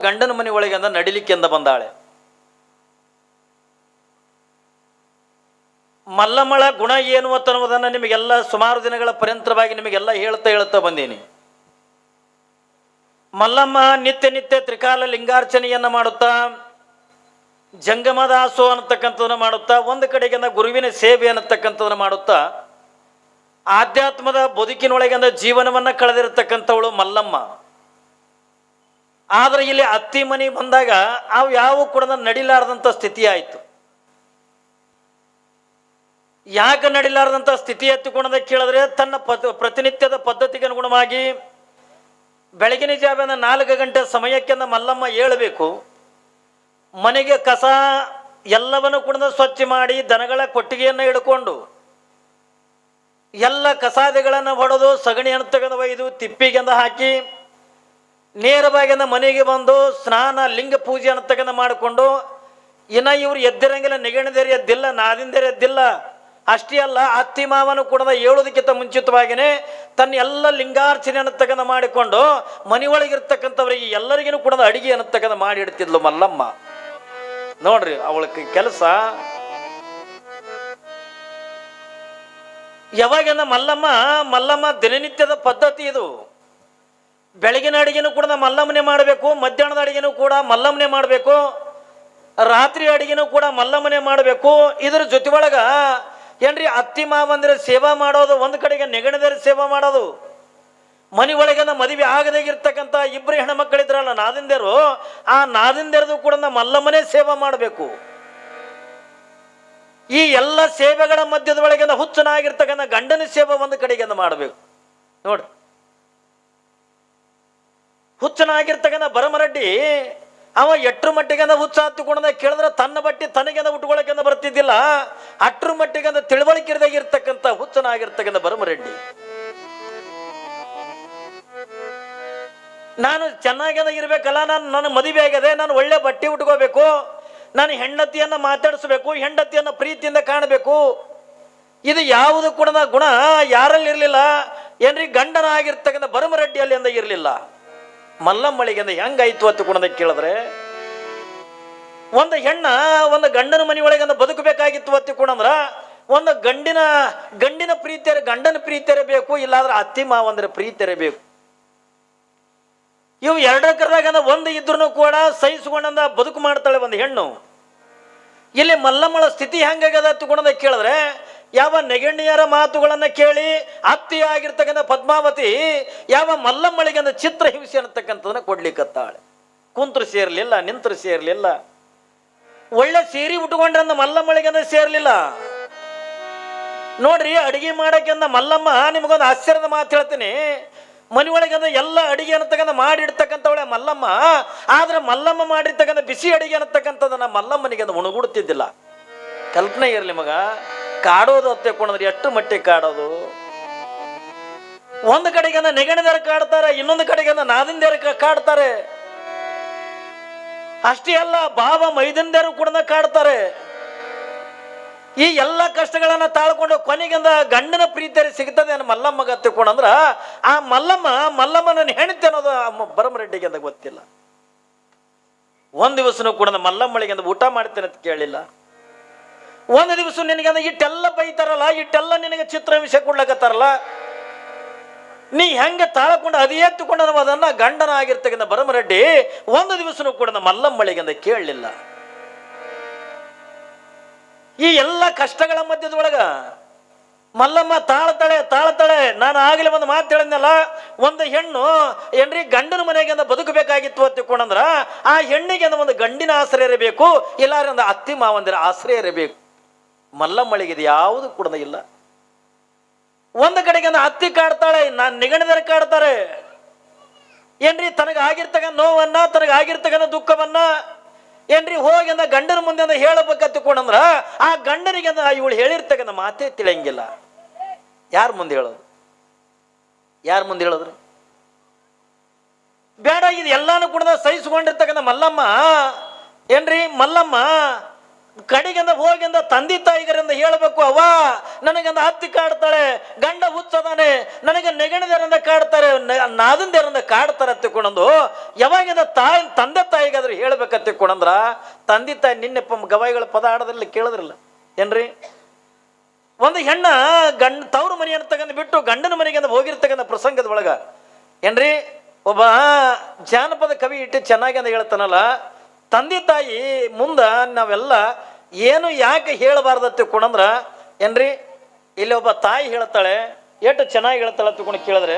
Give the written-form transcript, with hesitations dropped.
ಗಂಡನ ಮನೆ ಒಳಗೆ ಅಂದ ನಡಿಲಿಕ್ಕೆಂದ ಬಂದಾಳೆ. ಮಲ್ಲಮ್ಮಳ ಗುಣ ಏನು ಅನ್ನುವುದನ್ನು ನಿಮಗೆಲ್ಲ ಸುಮಾರು ದಿನಗಳ ಪರ್ಯಂತರವಾಗಿ ನಿಮಗೆಲ್ಲ ಹೇಳ್ತಾ ಬಂದೀನಿ. ಮಲ್ಲಮ್ಮ ನಿತ್ಯ ತ್ರಿಕಾಲ ಲಿಂಗಾರ್ಚನೆಯನ್ನ ಮಾಡುತ್ತಾ, ಜಂಗಮದಾಸೋ ಅನ್ನತಕ್ಕಂಥದನ್ನ ಮಾಡುತ್ತಾ, ಒಂದು ಕಡೆಗಿಂದ ಗುರುವಿನ ಸೇವೆ ಅನ್ನತಕ್ಕಂಥದನ್ನ ಮಾಡುತ್ತಾ, ಆಧ್ಯಾತ್ಮದ ಬದುಕಿನೊಳಗಿಂದ ಜೀವನವನ್ನ ಕಳೆದಿರತಕ್ಕಂಥವಳು ಮಲ್ಲಮ್ಮ. ಆದರೆ ಇಲ್ಲಿ ಅತ್ತಿ ಮನೆ ಬಂದಾಗ ಅವು ಯಾವ ಕೂಡ ನಡಿಲಾರದಂಥ ಸ್ಥಿತಿ ಆಯಿತು. ಯಾಕೆ ನಡಿಲಾರದಂಥ ಸ್ಥಿತಿ ಎತ್ತಿಕೊಂಡ ಕೇಳಿದ್ರೆ, ತನ್ನ ಪ್ರತಿನಿತ್ಯದ ಪದ್ಧತಿಗೆ ಅನುಗುಣವಾಗಿ ಬೆಳಗಿನ ಜಾವನ 4 ಗಂಟೆ ಸಮಯಕ್ಕೆಂದ ಮಲ್ಲಮ್ಮ ಏಳಬೇಕು. ಮನೆಗೆ ಕಸ ಎಲ್ಲವನ್ನು ಕೂಡ ಸ್ವಚ್ಛ ಮಾಡಿ, ದನಗಳ ಕೊಟ್ಟಿಗೆಯನ್ನು ಹಿಡ್ಕೊಂಡು ಎಲ್ಲ ಕಸಾದಿಗಳನ್ನು ಹೊಡೆದು, ಸಗಣಿ ತೆಗೆದು ಒಯ್ದು ತಿಪ್ಪಿಗೆಂದ ಹಾಕಿ, ನೇರವಾಗಿ ಮನೆಗೆ ಬಂದು ಸ್ನಾನ, ಲಿಂಗ ಪೂಜೆ ತೆಗೆದು ಮಾಡಿಕೊಂಡು, ಇನ್ನು ಇವರು ಎದ್ದಿರಂಗಿಲ್ಲ, ನೆಗಣಿದೇರಿ ಎದ್ದಿಲ್ಲ, ನಾದಿಂದೇರಿ ಎದ್ದಿಲ್ಲ. ಅಷ್ಟೇ ಅಲ್ಲ, ಅತ್ತಿ ಮಾವನು ಕೂಡ ಏಳೋದಕ್ಕಿಂತ ಮುಂಚಿತವಾಗಿಯೇ ತನ್ನ ಎಲ್ಲ ಲಿಂಗಾರ್ಚನೆಯನ್ನು ತೆಗೆದು ಮಾಡಿಕೊಂಡು ಮನೆಯೊಳಗಿರ್ತಕ್ಕಂಥವ್ರಿಗೆ ಎಲ್ಲರಿಗೂ ಕೂಡ ಅಡಿಗೆಯನ್ನು ತೆಗೆದು ಮಾಡಿ ಇಡ್ತಿದ್ಲು ಮಲ್ಲಮ್ಮ. ನೋಡ್ರಿ ಅವಳ ಕೆಲಸ. ಯಾವಾಗಿಂದ ಮಲ್ಲಮ್ಮ ದಿನನಿತ್ಯದ ಪದ್ಧತಿ ಇದು. ಬೆಳಗಿನ ಅಡಿಗೆನೂ ಕೂಡ ಮಲ್ಲಮ್ಮನೆ ಮಾಡಬೇಕು, ಮಧ್ಯಾಹ್ನದ ಅಡಿಗೆನೂ ಕೂಡ ಮಲ್ಲಮ್ಮನೆ ಮಾಡಬೇಕು, ರಾತ್ರಿ ಅಡಿಗೆನೂ ಕೂಡ ಮಲ್ಲಮ್ಮನೆ ಮಾಡಬೇಕು. ಇದ್ರ ಜೊತೆ ಒಳಗ ಏನ್ರಿ ಅತ್ತಿ ಮಾವಂದಿರ ಸೇವಾ ಮಾಡೋದು, ಒಂದು ಕಡೆಗೆ ನೆಗಣದರ ಸೇವಾ ಮಾಡೋದು. ಮನೆ ಒಳಗಿನ ಮದುವೆ ಆಗದಾಗಿರ್ತಕ್ಕಂಥ 2 ಹೆಣ್ಮಕ್ಳಿದ್ರಲ್ಲ ನಾದಿಂದೇರು, ಆ ನಾದಿಂದೇರದು ಕೂಡ ಮಲ್ಲಮ್ಮನೇ ಸೇವಾ ಮಾಡಬೇಕು. ಈ ಎಲ್ಲ ಸೇವೆಗಳ ಮಧ್ಯದ ಒಳಗಿನ ಹುಚ್ಚನಾಗಿರ್ತಕ್ಕಂಥ ಗಂಡನ ಸೇವೆ ಒಂದು ಕಡೆಗೆ ಮಾಡಬೇಕು. ನೋಡ್ರಿ, ಹುಚ್ಚನಾಗಿರ್ತಕ್ಕಂಥ ಭರಮರೆಡ್ಡಿ ಅವ ಎಟ್ರ ಮಟ್ಟಿಗೆ ಹುಚ್ಚ ಹತ್ತಿಕೊಂಡ ಕೇಳಿದ್ರೆ ತನ್ನ ಬಟ್ಟಿ ತನಗೆಂದ ಉಟ್ಕೊಳ್ಳೋಕೆಂದ ಬರ್ತಿದ್ದಿಲ್ಲ. ಅಟ್ರ ಮಟ್ಟಿಗೆ ತಿಳುವಳಿಕೆದಾಗಿರ್ತಕ್ಕಂಥ ಹುಚ್ಚನಾಗಿರ್ತಕ್ಕಂಥ ಭರಮರೆಡ್ಡಿ, ನಾನು ಚೆನ್ನಾಗಿ ಇರ್ಬೇಕಲ್ಲ, ನನ್ನ ಮದುವೆ ಆಗಿದೆ, ನಾನು ಒಳ್ಳೆ ಬಟ್ಟೆ ಉಟ್ಕೋಬೇಕು, ನಾನು ಹೆಂಡತಿಯನ್ನ ಮಾತಾಡಿಸ್ಬೇಕು, ಹೆಂಡತಿಯನ್ನ ಪ್ರೀತಿಯಿಂದ ಕಾಣಬೇಕು. ಇದು ಯಾವುದು ಕೂಡ ಗುಣ ಯಾರಲ್ಲಿ ಇರಲಿಲ್ಲ. ಏನ್ರಿ ಗಂಡನ ಆಗಿರ್ತಕ್ಕಂಥ ಭರಮರೆಡ್ಡಿಯಲ್ಲಿ ಅಂದ ಇರಲಿಲ್ಲ. ಮಲ್ಲಮ್ಮಳಿಗೆ ಹೆಂಗಾಯ್ತು ಅಂತ ಕೂಡ ಕೇಳಿದ್ರೆ, ಒಂದು ಒಂದು ಗಂಡನ ಮನೆಯೊಳಗೆ ಬದುಕಬೇಕಾಗಿತ್ತು ಅಂತ ಕೂಡ ಒಂದು ಗಂಡಿನ ಪ್ರೀತಿಯರೇ ಗಂಡನ ಪ್ರೀತಿಯರೇ ಬೇಕು, ಇಲ್ಲಾಂದ್ರೆ ಅತ್ತಿ ಮಾವಂದ್ರೆ ಪ್ರೀತಿಯರೇ ಬೇಕು. ಇವು ಎರಡಕ್ಕದಾಗ ಒಂದು ಇದ್ರೂ ಕೂಡ ಸಹಿಸಿಕೊಂಡ ಬದುಕು ಮಾಡ್ತಾಳೆ ಒಂದು ಹೆಣ್ಣು. ಇಲ್ಲಿ ಮಲ್ಲಮ್ಮಳ ಸ್ಥಿತಿ ಹೆಂಗಾಗದ ಅಂತ ಕೇಳಿದ್ರೆ, ಯಾವ ನೆಗಣ್ಣಿಯರ ಮಾತುಗಳನ್ನು ಕೇಳಿ ಅತ್ತಿಯಾಗಿರ್ತಕ್ಕಂಥ ಪದ್ಮಾವತಿ ಯಾವ ಮಲ್ಲಮ್ಮಳಿಗೆ ಚಿತ್ರ ಹಿಂಸೆ ಅನ್ನತಕ್ಕಂಥದನ್ನ ಕೊಡ್ಲಿಕ್ಕತ್ತಾಳೆ. ಕುಂತ್ರು ಸೇರ್ಲಿಲ್ಲ, ನಿಂತರು ಸೇರ್ಲಿಲ್ಲ, ಒಳ್ಳೆ ಸೀರೆ ಉಟ್ಕೊಂಡ್ರಂದ ಮಲ್ಲಮ್ಮಳಿಗೆ ಸೇರ್ಲಿಲ್ಲ. ನೋಡ್ರಿ, ಅಡಿಗೆ ಮಾಡಕ್ಕೆಂದ ಮಲ್ಲಮ್ಮ, ನಿಮಗೊಂದು ಆಶ್ಚರ್ಯದ ಮಾತು ಹೇಳ್ತೀನಿ. ಮನೆಯೊಳಗೆ ಎಲ್ಲ ಅಡಿಗೆ ಅನ್ನತಕ್ಕಂಥ ಮಾಡಿಡ್ತಕ್ಕಂಥವಳೆ ಮಲ್ಲಮ್ಮ. ಆದ್ರೆ ಮಲ್ಲಮ್ಮ ಮಾಡಿರ್ತಕ್ಕಂಥ ಬಿಸಿ ಅಡಿಗೆ ಅನ್ನತಕ್ಕಂಥದನ್ನ ಮಲ್ಲಮ್ಮನಿಗೆ ಉಣಗುಡ್ತಿದ್ದಿಲ್ಲ. ಕಲ್ಪನೆ ಇರಲಿ ಮಗ, ಕಾಡೋದು ಅತ್ತೆಕೊಂಡ್ರೆ ಎಷ್ಟು ಮಟ್ಟಿಗೆ ಕಾಡೋದು. ಒಂದು ಕಡೆಗೆ ನೆಗಣಿದಾರ ಕಾಡ್ತಾರೆ, ಇನ್ನೊಂದು ಕಡೆಗೆ ನಾದಿಂದೇರ ಕಾಡ್ತಾರೆ. ಅಷ್ಟೇ ಅಲ್ಲ, ಬಾಬಾ ಮೈದಂದೇರು ಕೂಡ ಕಾಡ್ತಾರೆ. ಈ ಎಲ್ಲ ಕಷ್ಟಗಳನ್ನ ತಾಳ್ಕೊಂಡು ಕೊನೆಗಿಂದ ಗಂಡನ ಪ್ರೀತಿಯರಿ ಸಿಗ್ತದೆ ಅನ್ನೋ ಮಲ್ಲಮ್ಮಗ ತಿಳ್ಕೊಂಡ್ರ, ಆ ಮಲ್ಲಮ್ಮನ ಹೆಣ್ತಿ ಅನ್ನೋದು ಭರಮರೆಡ್ಡಿಗೆ ಅಂತ ಗೊತ್ತಿಲ್ಲ. ಒಂದ್ ದಿವಸನೂ ಕೂಡ ಮಲ್ಲಮ್ಮಳಿಗೆ ಊಟ ಮಾಡ್ತೇನೆ ಅಂತ ಕೇಳಿಲ್ಲ. ಒಂದು ದಿವಸ ನಿನಗೆ ಇಟ್ಟೆಲ್ಲ ಬೈತಾರಲ್ಲ, ಇಟ್ಟೆಲ್ಲ ನಿನಗೆ ಚಿತ್ರಹಿಂಸೆ ಕೊಡ್ಲಕತ್ತಾರಲ್ಲ, ನೀ ಹೆಂಗೆ ತಾಳ್ಕೊಂಡು ಅದೇ ಎತ್ತುಕೊಂಡ ಅದನ್ನ ಗಂಡನ ಆಗಿರ್ತಕ್ಕಂಥ ಭರಮರೆಡ್ಡಿ ಒಂದು ದಿವಸನೂ ಕೂಡ ಮಲ್ಲಮ್ಮಳಿಗೆ ಕೇಳಲಿಲ್ಲ. ಈ ಎಲ್ಲ ಕಷ್ಟಗಳ ಮಧ್ಯದೊಳಗ ಮಲ್ಲಮ್ಮ ತಾಳ್ತಾಳೆ. ನಾನು ಆಗಲೇ ಒಂದು ಮಾತು ಹೇಳಿದ್ನಲ್ಲ, ಒಂದು ಹೆಣ್ಣು ಏನ್ರಿ ಗಂಡನ ಮನೆಗೆ ಬದುಕಬೇಕಾಗಿತ್ತು ಅಂತ ತಿಳ್ಕೊಂಡ್ರ, ಆ ಹೆಣ್ಣಿಗೆ ಒಂದು ಗಂಡಿನ ಆಶ್ರಯ ಇರಬೇಕು, ಇಲ್ಲಾರ ಒಂದು ಅತ್ತಿ ಮಾವಂದಿರ ಆಶ್ರಯ ಇರಬೇಕು. ಮಲ್ಲಮ್ಮಳಿಗೆ ಇದು ಯಾವುದು ಕೂಡ ಇಲ್ಲ. ಒಂದು ಕಡೆಗೆ ಅತ್ತಿ ಕಾಡ್ತಾಳೆ, ನಾನು ನಿಗಣಿದರೆ ಕಾಡ್ತಾರೆ. ಏನ್ರಿ ತನಗಾಗಿರ್ತಕ್ಕಂಥ ನೋವನ್ನ, ತನಗಾಗಿರ್ತಕ್ಕಂಥ ದುಃಖವನ್ನ ಏನ್ರಿ ಹೋಗಿ ಗಂಡನ ಮುಂದೆ ಹೇಳಬೇಕಂತ ತಿಳ್ಕೊಂಡ್ರ, ಆ ಗಂಡನಿಗೆ ಇವಳು ಹೇಳಿರ್ತಕ್ಕಂಥ ಮಾತೇ ತಿಳಿಯಂಗಿಲ್ಲ. ಯಾರ ಮುಂದೆ ಹೇಳಿದ್ರು ಬೇಡ. ಇದು ಎಲ್ಲಾನು ಕೂಡ ಸಹಿಸಿಕೊಂಡಿರ್ತಕ್ಕಂಥ ಮಲ್ಲಮ್ಮ ಕಡೆಗಿಂದ ಹೋಗಿಂದ ತಂದೆ ತಾಯಿಗರಿಂದ ಹೇಳಬೇಕು, ಅವ್ವ ನನಗಂದ ಹತ್ತಿ ಕಾಡ್ತಾಳೆ, ಗಂಡ ಹುಚ್ಚದಾನೆ, ನನಗೆ ನೆಗಣದರಿಂದ ಕಾಡ್ತಾರೆ, ನಾದಂದರಿಂದ ಕಾಡ್ತಾರೆ ತಿಳ್ಕೊಂಡಂದು ಯಾವಾಗಿಂದ ತಂದೆ ತಾಯಿಗಾದ್ರೂ ಹೇಳ್ಬೇಕ ತಿಳ್ಕೊಂಡ್ರ ತಂದೆ ತಾಯಿ ನಿನ್ನೆ ಗವಾಯಿಗಳ ಪದ ಆಡೋದ್ರಲ್ಲಿ ಕೇಳಿದ್ರಲ್ಲ ಏನ್ರಿ? ಒಂದು ಹೆಣ್ಣ ತವ್ರ ಮನೆಯನ್ನು ತಗೊಂಡು ಬಿಟ್ಟು ಗಂಡನ ಮನೆಗೆ ಹೋಗಿರ್ತಕ್ಕಂಥ ಪ್ರಸಂಗದ ಒಳಗ ಏನ್ರಿ ಒಬ್ಬ ಜಾನಪದ ಕವಿ ಇಟ್ಟು ಚೆನ್ನಾಗಿ ಅಂತ ಹೇಳ್ತಾನಲ್ಲ, ತಂದೆ ತಾಯಿ ಮುಂದ ನಾವೆಲ್ಲ ಏನು ಯಾಕೆ ಹೇಳಬಾರ್ದು ತಿಳ್ಕೊಂಡ್ರ ಏನ್ರಿ? ಇಲ್ಲಿ ಒಬ್ಬ ತಾಯಿ ಹೇಳ್ತಾಳೆ, ಎಷ್ಟು ಚೆನ್ನಾಗಿ ಹೇಳ್ತಾಳೆ ತಿಳ್ಕೊಂಡು ಕೇಳಿದ್ರೆ,